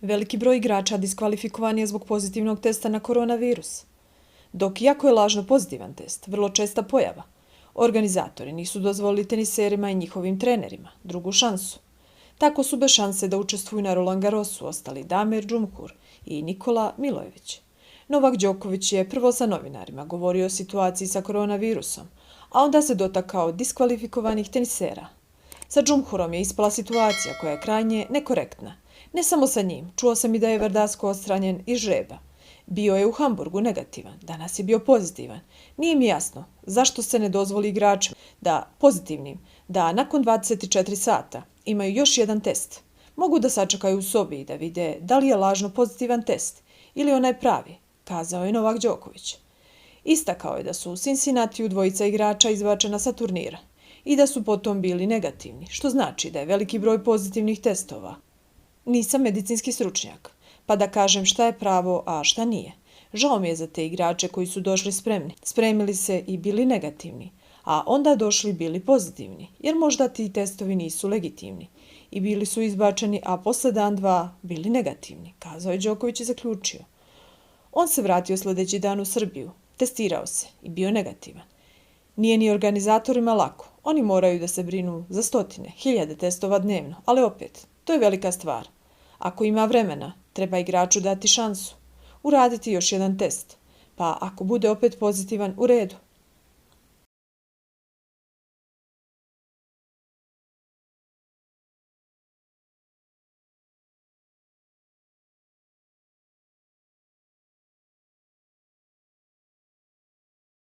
Veliki broj igrača diskvalifikovan je zbog pozitivnog testa na koronavirus. Dok iako je lažno pozitivan test vrlo česta pojava, organizatori nisu dozvolili teniserima i njihovim trenerima drugu šansu. Tako su bez šanse da učestvuju na Roland Garrosu ostali Damir Džumhur i Nikola Milojević. Novak Đoković je prvo sa novinarima govorio o situaciji sa koronavirusom, a onda se dotakao diskvalifikovanih tenisera. Sa Džumhurom je ispala situacija koja je krajnje nekorektna. Ne samo sa njim, čuo sam i da je Verdasco odstranjen iz žreba. Bio je u Hamburgu negativan, danas je bio pozitivan. Nije mi jasno zašto se ne dozvoli igračima da nakon 24 sata imaju još jedan test. Mogu da sačekaju u sobi i da vide da li je lažno pozitivan test ili onaj pravi, kazao je Novak Đoković. Istakao je da su u Cincinnatiju dvojica igrača izbačena sa turnira i da su potom bili negativni, što znači da je veliki broj pozitivnih testova. Nisam medicinski stručnjak, pa da kažem šta je pravo, a šta nije. Žao mi je za te igrače koji su došli spremni, spremili se i bili negativni, a onda došli bili pozitivni, jer možda ti testovi nisu legitimni i bili su izbačeni, a posle dan dva bili negativni, kazao je Đoković i zaključio. On se vratio sljedeći dan u Srbiju, testirao se i bio negativan. Nije ni organizatorima lako, oni moraju da se brinu za stotine, hiljade testova dnevno, ali opet, to je velika stvar. Ako ima vremena, treba igraču dati šansu, uraditi još jedan test, pa ako bude opet pozitivan, u redu,